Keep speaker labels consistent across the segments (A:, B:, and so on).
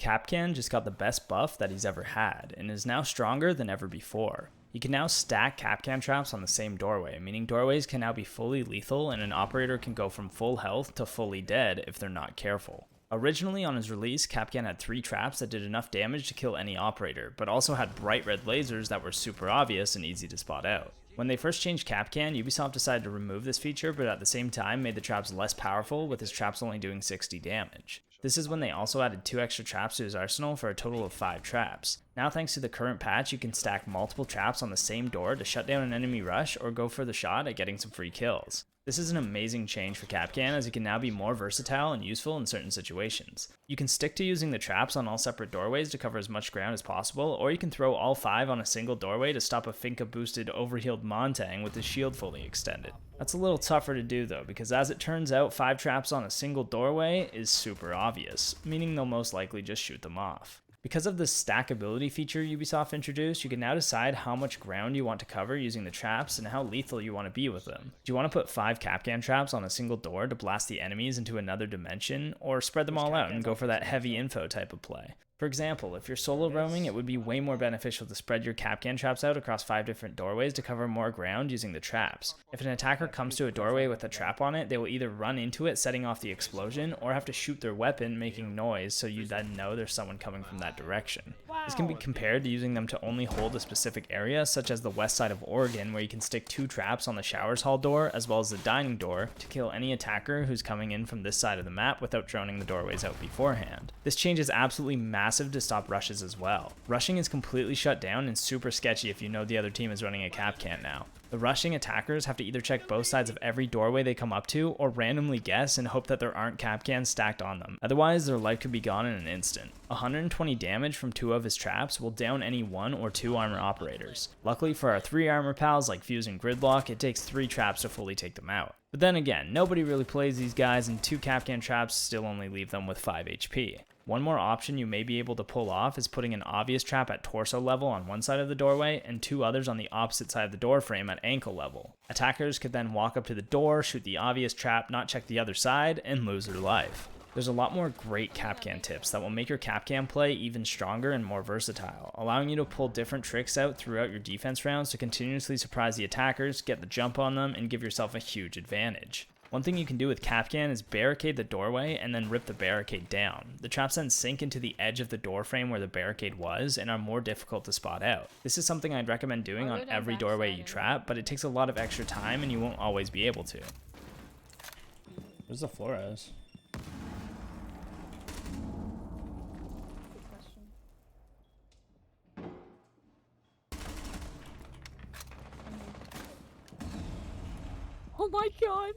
A: Kapkan just got the best buff that he's ever had, and is now stronger than ever before. You can now stack Kapkan traps on the same doorway, meaning doorways can now be fully lethal and an operator can go from full health to fully dead if they're not careful. Originally on his release, Kapkan had 3 traps that did enough damage to kill any operator, but also had bright red lasers that were super obvious and easy to spot out. When they first changed Kapkan, Ubisoft decided to remove this feature, but at the same time made the traps less powerful, with his traps only doing 60 damage. This is when they also added 2 extra traps to his arsenal for a total of 5 traps. Now thanks to the current patch, you can stack multiple traps on the same door to shut down an enemy rush or go for the shot at getting some free kills. This is an amazing change for Kapkan, as he can now be more versatile and useful in certain situations. You can stick to using the traps on all separate doorways to cover as much ground as possible, or you can throw all 5 on a single doorway to stop a Finka boosted overhealed Montang with his shield fully extended. That's a little tougher to do though, because as it turns out 5 traps on a single doorway is super obvious, meaning they'll most likely just shoot them off. Because of the stackability feature Ubisoft introduced, you can now decide how much ground you want to cover using the traps and how lethal you want to be with them. Do you want to put 5 Kapkan traps on a single door to blast the enemies into another dimension, or spread them all out and go for that heavy info type of play? For example, if you're solo roaming, it would be way more beneficial to spread your Kapkan traps out across 5 different doorways to cover more ground using the traps. If an attacker comes to a doorway with a trap on it, they will either run into it setting off the explosion, or have to shoot their weapon making noise so you then know there's someone coming from that direction. This can be compared to using them to only hold a specific area, such as the west side of Oregon, where you can stick 2 traps on the showers hall door as well as the dining door to kill any attacker who's coming in from this side of the map without droning the doorways out beforehand. This change is absolutely massive to stop rushes as well. Rushing is completely shut down and super sketchy if you know the other team is running a Kapkan now. The rushing attackers have to either check both sides of every doorway they come up to, or randomly guess and hope that there aren't Kapkans stacked on them. Otherwise, their life could be gone in an instant. 120 damage from 2 of his traps will down any 1 or 2 armor operators. Luckily for our 3 armor pals like Fuse and Gridlock, it takes 3 traps to fully take them out. But then again, nobody really plays these guys, and 2 Kapkan traps still only leave them with 5 HP. One more option you may be able to pull off is putting an obvious trap at torso level on one side of the doorway and 2 others on the opposite side of the door frame at ankle level. Attackers could then walk up to the door, shoot the obvious trap, not check the other side, and lose their life. There's a lot more great Kapkan tips that will make your Kapkan play even stronger and more versatile, allowing you to pull different tricks out throughout your defense rounds to continuously surprise the attackers, get the jump on them, and give yourself a huge advantage. One thing you can do with Kapkan is barricade the doorway and then rip the barricade down. The traps then sink into the edge of the door frame where the barricade was and are more difficult to spot out. This is something I'd recommend doing on every doorway you trap, but it takes a lot of extra time and you won't always be able to.
B: Where's the Flores?
C: Oh my god!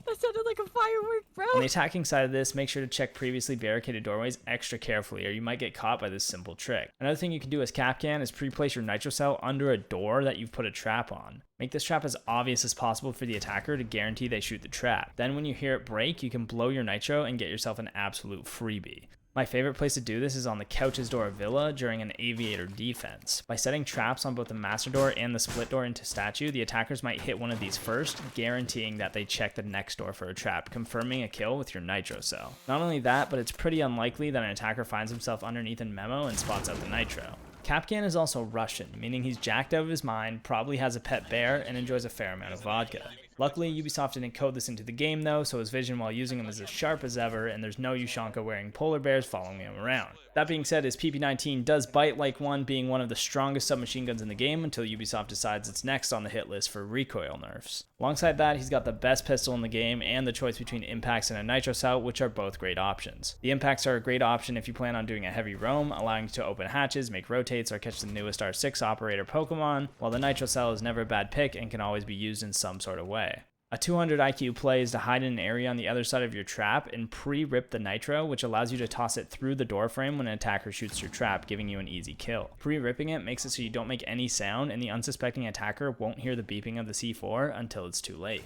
C: That sounded like a firework, bro!
A: On the attacking side of this, make sure to check previously barricaded doorways extra carefully, or you might get caught by this simple trick. Another thing you can do as Kapkan is pre-place your nitro cell under a door that you've put a trap on. Make this trap as obvious as possible for the attacker to guarantee they shoot the trap. Then when you hear it break, you can blow your nitro and get yourself an absolute freebie. My favorite place to do this is on the Couch's Door Villa during an Aviator defense. By setting traps on both the Master Door and the Split Door into statue, the attackers might hit one of these first, guaranteeing that they check the next door for a trap, confirming a kill with your nitro cell. Not only that, but it's pretty unlikely that an attacker finds himself underneath a memo and spots out the nitro. Kapkan is also Russian, meaning he's jacked out of his mind, probably has a pet bear, and enjoys a fair amount of vodka. Luckily, Ubisoft didn't code this into the game though, so his vision while using him is as sharp as ever, and there's no Ushanka wearing polar bears following him around. That being said, his PP-19 does bite like one, being one of the strongest submachine guns in the game until Ubisoft decides it's next on the hit list for recoil nerfs. Alongside that, he's got the best pistol in the game and the choice between impacts and a nitro cell, which are both great options. The impacts are a great option if you plan on doing a heavy roam, allowing you to open hatches, make rotates, or catch the newest R6 operator Pokemon, while the nitro cell is never a bad pick and can always be used in some sort of way. A 200 IQ play is to hide in an area on the other side of your trap and pre-rip the nitro, which allows you to toss it through the door frame when an attacker shoots your trap, giving you an easy kill. Pre-ripping it makes it so you don't make any sound and the unsuspecting attacker won't hear the beeping of the C4 until it's too late.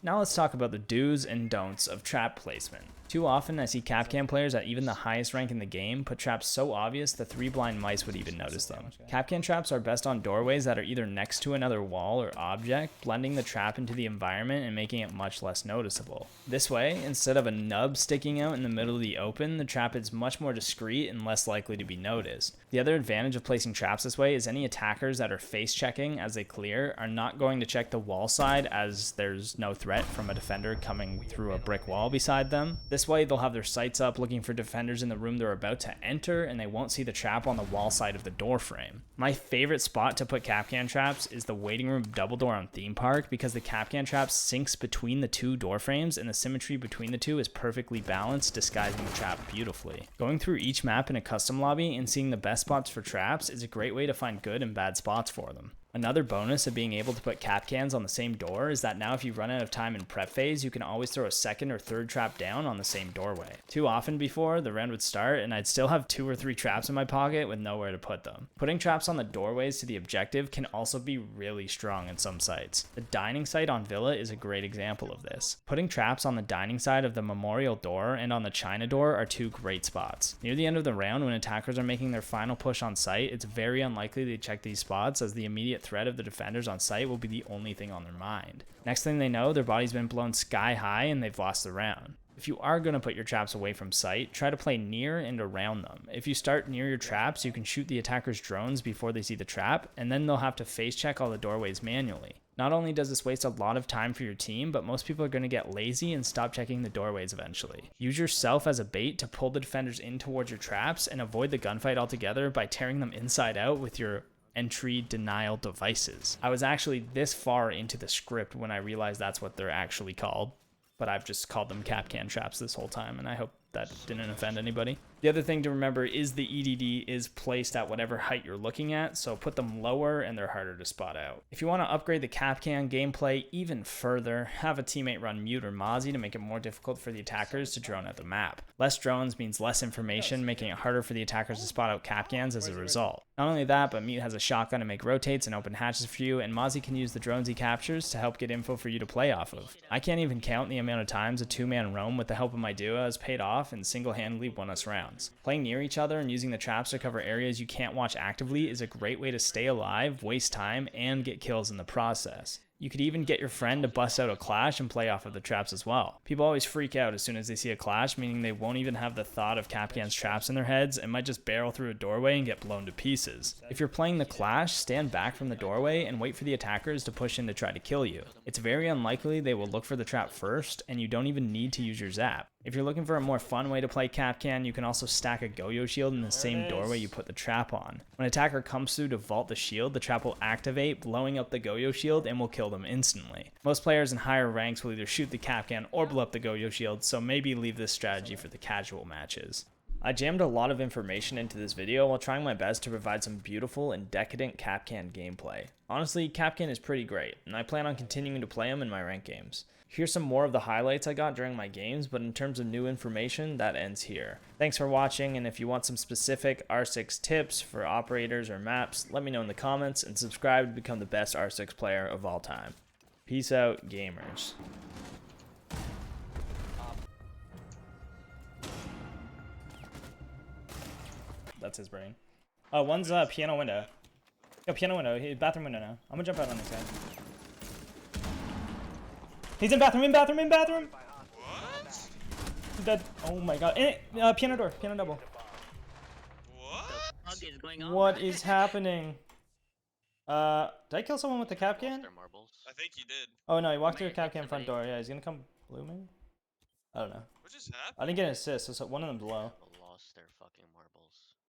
A: Now let's talk about the do's and don'ts of trap placement. Too often I see Kapkan players at even the highest rank in the game put traps so obvious the 3 blind mice would even notice them. Kapkan traps are best on doorways that are either next to another wall or object, blending the trap into the environment and making it much less noticeable. This way, instead of a nub sticking out in the middle of the open, the trap is much more discreet and less likely to be noticed. The other advantage of placing traps this way is any attackers that are face checking as they clear are not going to check the wall side as there's no threat from a defender coming through a brick wall beside them. This way they'll have their sights up looking for defenders in the room they're about to enter, and they won't see the trap on the wall side of the door frame. My favorite spot to put Kapkan traps is the waiting room double door on Theme Park, because the Kapkan trap sinks between the 2 door frames and the symmetry between the 2 is perfectly balanced, disguising the trap beautifully. Going through each map in a custom lobby and seeing the best spots for traps is a great way to find good and bad spots for them. Another bonus of being able to put Kapkans on the same door is that now if you run out of time in prep phase, you can always throw a second or third trap down on the same doorway. Too often before, the round would start and I'd still have 2 or 3 traps in my pocket with nowhere to put them. Putting traps on the doorways to the objective can also be really strong in some sites. The dining site on Villa is a great example of this. Putting traps on the dining side of the memorial door and on the China door are 2 great spots. Near the end of the round, when attackers are making their final push on site, it's very unlikely they check these spots, as the immediate threat of the defenders on site will be the only thing on their mind. Next thing they know, their body's been blown sky high and they've lost the round. If you are going to put your traps away from sight, try to play near and around them. If you start near your traps, you can shoot the attacker's drones before they see the trap, and then they'll have to face check all the doorways manually. Not only does this waste a lot of time for your team, but most people are going to get lazy and stop checking the doorways eventually. Use yourself as a bait to pull the defenders in towards your traps and avoid the gunfight altogether by tearing them inside out with your entry denial devices. I was actually this far into the script when I realized that's what they're actually called, but I've just called them Kapkan traps this whole time, and I hope that didn't offend anybody. The other thing to remember is the EDD is placed at whatever height you're looking at, so put them lower and they're harder to spot out. If you want to upgrade the Kapkan gameplay even further, have a teammate run Mute or Mozzie to make it more difficult for the attackers to drone out the map. Less drones means less information, making it harder for the attackers to spot out Kapkans as a result. Not only that, but Mute has a shotgun to make rotates and open hatches for you, and Mozzie can use the drones he captures to help get info for you to play off of. I can't even count the amount of times a 2-man roam with the help of my duo has paid off and single-handedly won us rounds. Playing near each other and using the traps to cover areas you can't watch actively is a great way to stay alive, waste time, and get kills in the process. You could even get your friend to bust out a clash and play off of the traps as well. People always freak out as soon as they see a clash, meaning they won't even have the thought of Kapkan's traps in their heads and might just barrel through a doorway and get blown to pieces. If you're playing the clash, stand back from the doorway and wait for the attackers to push in to try to kill you. It's very unlikely they will look for the trap first, and you don't even need to use your zap. If you're looking for a more fun way to play Kapkan, you can also stack a Goyo shield in the same doorway you put the trap on. When an attacker comes through to vault the shield, the trap will activate, blowing up the Goyo shield, and will kill them instantly. Most players in higher ranks will either shoot the Kapkan or blow up the Goyo shield, so maybe leave this strategy for the casual matches. I jammed a lot of information into this video while trying my best to provide some beautiful and decadent Kapkan gameplay. Honestly, Kapkan is pretty great, and I plan on continuing to play him in my ranked games. Here's some more of the highlights I got during my games, but in terms of new information, that ends here. Thanks for watching, and if you want some specific R6 tips for operators or maps, let me know in the comments, and subscribe to become the best R6 player of all time. Peace out, gamers. That's his brain. Oh, one's piano window. Yo, piano window. Bathroom window now. I'm gonna jump out on this guy. He's in bathroom, What? He's dead. Oh my god. Piano door, piano double.
D: What?
A: What is happening? Did I kill someone with the Kapkan?
D: I think you did.
A: Oh no, he walked through a Kapkan front door. Yeah, he's gonna come blue maybe? I don't know.
D: What just happened?
A: I didn't get an assist, so one of them's low.
E: Lost their fucking marbles.